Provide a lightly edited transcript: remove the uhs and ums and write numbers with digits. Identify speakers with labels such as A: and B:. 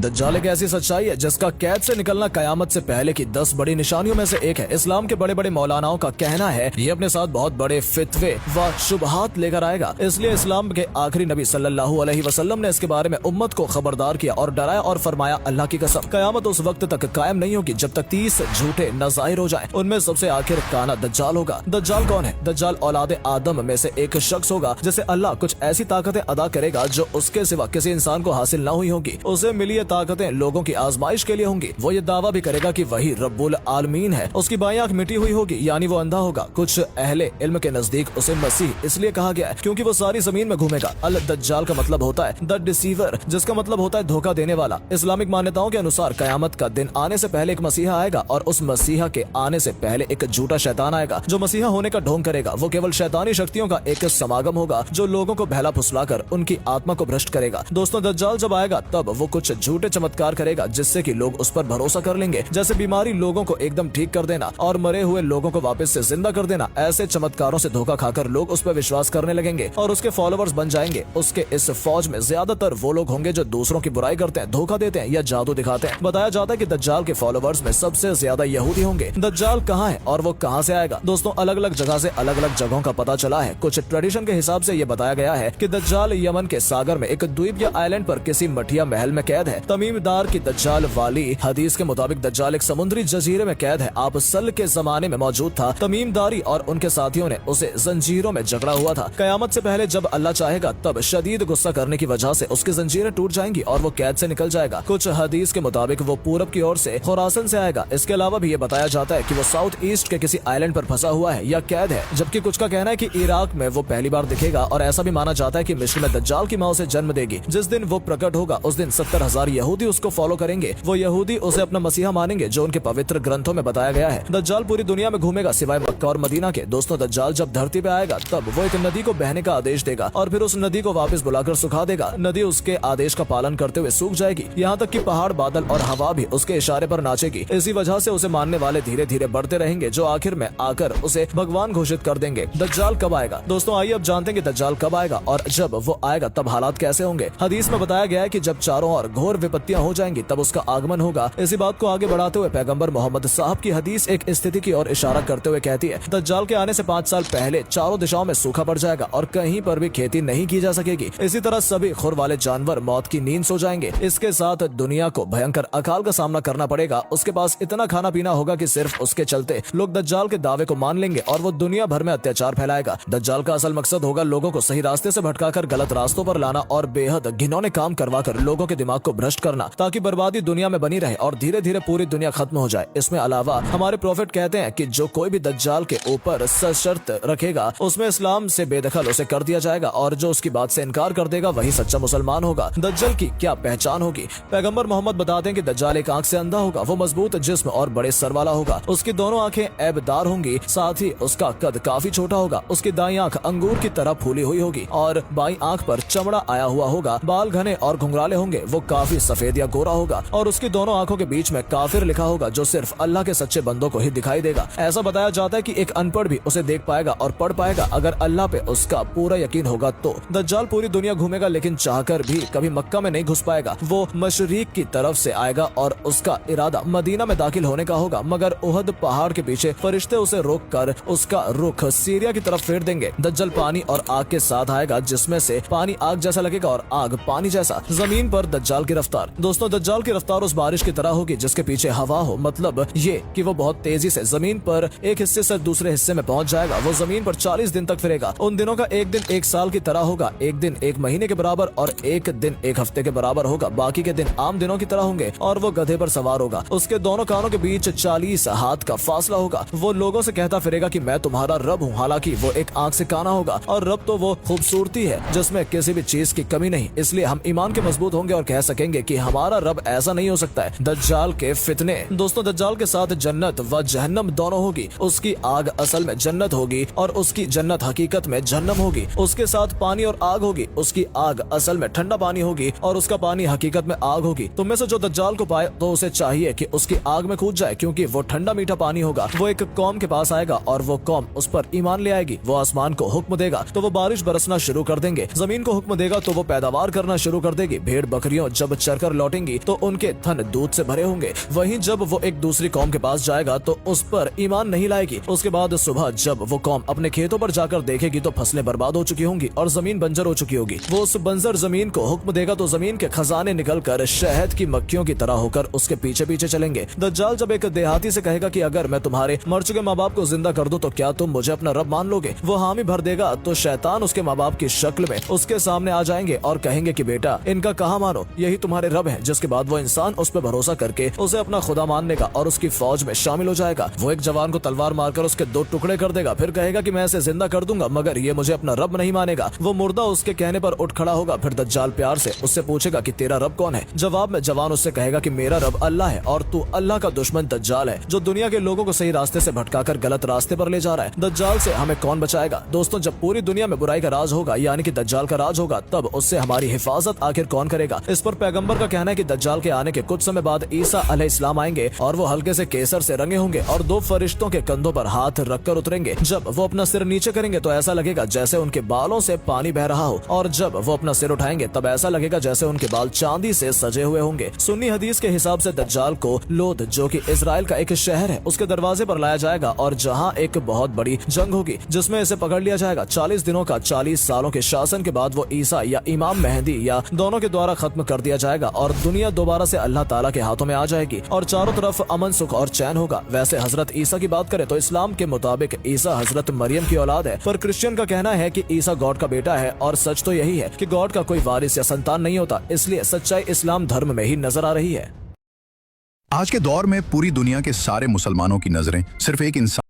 A: दज्जाल एक ऐसी सच्चाई है जिसका कैद से निकलना कयामत से पहले की 10 बड़ी निशानियों में से एक है। इस्लाम के बड़े बड़े मौलानाओं का कहना है ये अपने साथ बहुत बड़े फितवे व शुबहात लेकर आएगा। इसलिए इस्लाम के आखिरी नबी सल्लल्लाहु अलैहि वसल्लम ने इसके बारे में उम्मत को खबरदार किया और डराया और फरमाया, अल्लाह की कसम कयामत उस वक्त तक कायम नहीं होगी जब तक 30 झूठे नज़ाहिर हो जाएं। उनमें सबसे आखिर काना दज्जाल होगा। दज्जाल कौन है? दज्जाल औलाद आदम में से एक शख्स होगा जिसे अल्लाह कुछ ऐसी ताकतें अदा करेगा जो उसके सिवा किसी इंसान को हासिल न हुई होगी। उसे मिली ये ताकतें लोगों की आजमाइश के लिए होंगी। वो ये दावा भी करेगा कि वही रब्बुल आलमीन है। उसकी बाईं आंख मिटी हुई होगी, यानी वो अंधा होगा। कुछ अहले इल्म के नजदीक उसे मसीह इसलिए कहा गया है क्योंकि वो सारी जमीन में घूमेगा। अल दज्जाल का मतलब होता है द डिसीवर, जिसका मतलब होता है धोखा देने वाला। इस्लामिक मान्यताओं के अनुसार कयामत का दिन आने से पहले एक मसीहा आएगा और उस मसीहा के आने से पहले एक झूठा शैतान आएगा जो मसीहा होने का ढोंग करेगा। वो केवल शैतानी शक्तियों का एक समागम होगा जो लोगों को बहला फुसलाकर उनकी आत्मा को भ्रष्ट करेगा। दोस्तों, दज्जाल जब आएगा तब वो कुछ झूठे चमत्कार करेगा जिससे कि लोग उस पर भरोसा कर लेंगे, जैसे बीमारी लोगों को एकदम ठीक कर देना और मरे हुए लोगों को वापस से जिंदा कर देना। ऐसे चमत्कारों से धोखा खाकर लोग उस पर विश्वास करने लगेंगे और उसके फॉलोअर्स बन जाएंगे। उसके इस फौज में ज्यादातर वो लोग होंगे जो दूसरों की बुराई करते हैं, धोखा देते हैं या जादू दिखाते हैं। बताया जाता है कि दज्जाल के फॉलोअर्स में सबसे ज्यादा यहूदी होंगे। दज्जाल कहाँ है और वो कहाँ से आएगा? दोस्तों, अलग अलग जगह से अलग अलग जगहों का पता चला है। कुछ ट्रेडिशन के हिसाब से ये बताया गया है कि दज्जाल यमन के सागर में एक द्वीप या आइलैंड पर किसी मठिया महल में कैद है। तमीमदार की दज्जाल वाली हदीस के मुताबिक दज्जाल एक समुद्री जजीरे में कैद है। आप सल के जमाने में मौजूद था। तमीमदारी और उनके साथियों ने उसे जंजीरों में जकड़ा हुआ था। कयामत से पहले जब अल्लाह चाहेगा तब शदीद गुस्सा करने की वजह से उसकी जंजीरें टूट जाएंगी और वो कैद से निकल जाएगा। कुछ हदीस के मुताबिक वो पूरब की ओर से खुरासन से आएगा। इसके अलावा भी ये बताया जाता है कि वो साउथ ईस्ट के किसी आइलैंड पर फंसा हुआ है या कैद है, जबकि कुछ का कहना है कि इराक में वो पहली बार दिखेगा। और ऐसा भी माना जाता है कि मिस्र में दज्जाल की माँ उसे जन्म देगी। जिस दिन वो प्रकट होगा उस दिन 70,000 यहूदी उसको फॉलो करेंगे। वो यहूदी उसे अपना मसीहा मानेंगे जो उनके पवित्र ग्रंथों में बताया गया है। दज्जाल पूरी दुनिया में घूमेगा सिवाय मक्का और मदीना के। दोस्तों, दज्जाल जब धरती पे आएगा तब वो एक नदी को बहने का आदेश देगा और फिर उस नदी को वापस बुलाकर सुखा देगा। नदी उसके आदेश का पालन करते हुए सूख जाएगी। यहाँ तक कि पहाड़, बादल और हवा भी उसके इशारे पर नाचेगी। इसी वजह से उसे मानने वाले धीरे धीरे बढ़ते रहेंगे जो आखिर में आकर उसे भगवान घोषित कर देंगे। दज्जाल कब आएगा? दोस्तों, आइए अब जानते हैं कि दज्जाल कब आएगा और जब वो आएगा तब हालात कैसे होंगे। हदीस में बताया गया है कि जब चारों ओर घोर विपत्तियां हो जाएंगी तब उसका आगमन होगा। इसी बात को आगे बढ़ाते हुए पैगंबर मोहम्मद साहब की हदीस एक स्थिति की ओर इशारा करते हुए कहती है, दज्जाल के आने से 5 साल पहले चारों दिशाओं में सूखा पड़ जाएगा और कहीं पर भी खेती नहीं की जा सकेगी। इसी तरह सभी खुर वाले जानवर मौत की नींद सो जाएंगे। इसके साथ दुनिया को भयंकर अकाल का सामना करना पड़ेगा। उसके पास इतना खाना पीना होगा कि सिर्फ उसके चलते लोग दज्जाल के दावे को मान लेंगे और वो दुनिया भर में अत्याचार फैलाएगा। दज्जाल का असल मकसद होगा लोगों को सही रास्ते से भटकाकर गलत रास्तों पर लाना और बेहद घिनौने काम करवाकर लोगों के दिमाग को भ्रष्ट करना ताकि बर्बादी दुनिया में बनी रहे और धीरे धीरे पूरी दुनिया खत्म हो जाए। इसमें अलावा हमारे प्रॉफिट कहते हैं कि जो कोई भी दज्जाल के ऊपर सशर्त रखेगा उसमें इस्लाम से बेदखल उसे कर दिया जाएगा और जो उसकी बात से इनकार कर देगा वही सच्चा मुसलमान होगा। दज्जाल की क्या पहचान होगी? पैगंबर मोहम्मद बताते हैं कि दज्जाल एक आंख से अंधा होगा। वो मजबूत जिस्म और बड़े सर वाला होगा। उसकी दोनों आंखें ऐबदार होंगी, साथ ही उसका कद काफी छोटा होगा। उसकी दाईं आंख अंगूर की तरह फूली हुई होगी और बाईं आंख पर चमड़ा आया हुआ होगा। बाल घने और घुंघराले होंगे। वो काफी सफेद या गोरा होगा और उसकी दोनों आंखों के बीच में काफिर लिखा होगा जो सिर्फ अल्लाह के सच्चे बंदों को ही दिखाई देगा। ऐसा बताया जाता है कि एक अनपढ़ भी उसे देख पाएगा और पढ़ पाएगा अगर अल्लाह पे उसका पूरा यकीन होगा तो। दज्जाल पूरी दुनिया घूमेगा लेकिन चाहकर भी कभी मक्का में नहीं घुस पाएगा। वो मशरिक की तरफ से आएगा और उसका इरादा मदीना में दाखिल होने का होगा, मगर उहद पहाड़ के पीछे फरिश्ते उसे रोक कर उसका रुख सीरिया की तरफ फेर देंगे। दज्जाल पानी और आग के साथ आएगा जिसमें से पानी आग जैसा लगेगा और आग पानी जैसा। जमीन पर दज्जाल की रफ्तार। दोस्तों, दज्जाल की रफ्तार उस बारिश की तरह होगी जिसके पीछे हवा हो। मतलब ये कि वो बहुत तेजी से जमीन पर एक हिस्से से दूसरे हिस्से में पहुंच जाएगा। वो जमीन पर 40 दिन तक फिरेगा। उन दिनों का एक दिन 1 साल की तरह होगा। एक दिन 1 महीने के बराबर और एक दिन 1 हफ्ते के बराबर होगा। बाकी के दिन आम दिनों की तरह होंगे और वो गधे पर सवार होगा। उसके दोनों कानों के बीच 40 हाथ का फासला होगा। वो लोगों से कहता फिरेगा कि मैं तुम्हारा रब हूँ। हालांकि वो एक आंख से काना होगा और रब तो वो खूबसूरती है जिसमें किसी भी चीज की कमी नहीं। इसलिए हम ईमान के मजबूत होंगे और कह सकेंगे कि हमारा रब ऐसा नहीं हो सकता है। दज्जाल के फितने। दोस्तों, दज्जाल के साथ जन्नत व जहन्नम दोनों होगी। उसकी आग असल में जन्नत होगी और उसकी जन्नत हकीकत में जहन्नम होगी। उसके साथ पानी और आग होगी। उसकी आग असल में ठंडा पानी होगी और उसका पानी हकीकत में आग होगी। तुम में से जो दज्जाल को पाए तो उसे चाहिए कि उसकी आग में कूद जाए क्योंकि वो ठंडा मीठा पानी होगा। वो एक कौम के पास आएगा और वो कौम उस पर ईमान ले आएगी। वो आसमान को हुक्म देगा तो वो बारिश बरसना शुरू कर देंगे। जमीन को हुक्म देगा तो वो पैदावार करना शुरू कर देगी। भेड़ बकरियों जब चरकर लौटेंगी तो उनके थन दूध से भरे होंगे। वहीं जब वो एक दूसरी कौम के पास जाएगा तो उस पर ईमान नहीं लाएगी। उसके बाद सुबह जब वो कौम अपने खेतों पर जाकर देखेगी तो फसलें बर्बाद हो चुकी होंगी और जमीन बंजर हो चुकी होगी। वो उस बंजर जमीन को हुक्म देगा तो जमीन के खजाने निकलकर शहद की मक्खियों की तरह होकर उसके पीछे पीछे चलेंगे। दज्जाल जब एक देहाती से कहेगा कि अगर मैं तुम्हारे मर चुके माँ बाप को जिंदा कर दूं तो क्या तुम मुझे अपना रब मान लोगे, वो हामी भर देगा तो शैतान उसके माँ बाप की शक्ल में उसके सामने आ जाएंगे और कहेंगे कि बेटा इनका कहा मानो, यही तुम्हारे रब है। जिसके बाद वो इंसान उस पर भरोसा करके उसे अपना खुदा मान लेगा और उसकी फौज में शामिल हो जाएगा। वो एक जवान को तलवार मारकर उसके 2 टुकड़े कर देगा, फिर कहेगा कि मैं इसे जिंदा कर दूंगा मगर ये मुझे अपना रब नहीं मानेगा। वो मुर्दा उसके कहने पर उठ खड़ा होगा। फिर दज्जाल प्यार से उससे पूछेगा कि तेरा रब कौन है। जवाब में जवान उससे कहेगा कि मेरा रब अल्लाह है और तू अल्लाह का दुश्मन दज्जाल है जो दुनिया के लोगों को सही रास्ते से भटकाकर गलत रास्ते पर ले जा रहा है। दज्जाल से हमें कौन बचाएगा? दोस्तों, जब पूरी दुनिया में बुराई का राज होगा यानी कि दज्जाल का राज होगा तब उससे हमारी हिफाजत आखिर कौन करेगा? इस पर पैगंबर का कहना है कि दज्जाल के आने के कुछ समय बाद ईसा अलैहिस्सलाम आएंगे और वो हल्के से केसर से रंगे होंगे और 2 फरिश्तों के कंधों पर हाथ रखकर उतरेंगे। जब वो अपना सिर नीचे करेंगे तो ऐसा लगेगा जैसे उनके बालों से पानी बह रहा हो और जब वो अपना सिर उठाएंगे तब ऐसा लगेगा जैसे उनके बाल चांदी से सजे हुए होंगे। सुन्नी हदीस के हिसाब से दज्जाल को लोद जो कि इजराइल का एक शहर है उसके दरवाजे पर लाया जाएगा और जहां एक बहुत बड़ी जंग होगी जिसमें इसे पकड़ लिया जाएगा। 40 दिनों का 40 सालों के शासन के बाद वो ईसा या इमाम मेहदी या दोनों के द्वारा खत्म कर दिया जाएगा और दुनिया दोबारा से अल्लाह ताला के हाथों में आ जाएगी और चारों तरफ अमन सुख और चैन होगा। वैसे हजरत ईसा की बात करें तो इस्लाम के मुताबिक ईसा हजरत मरियम की औलाद है, पर क्रिश्चियन का कहना है कि ईसा गॉड का बेटा है और सच तो यही है कि गॉड का कोई वारिस या संतान नहीं होता, इसलिए सच्चाई इस्लाम धर्म में ही नजर आ रही है।
B: आज के दौर में पूरी दुनिया के सारे मुसलमानों की नजरें सिर्फ एक इंसान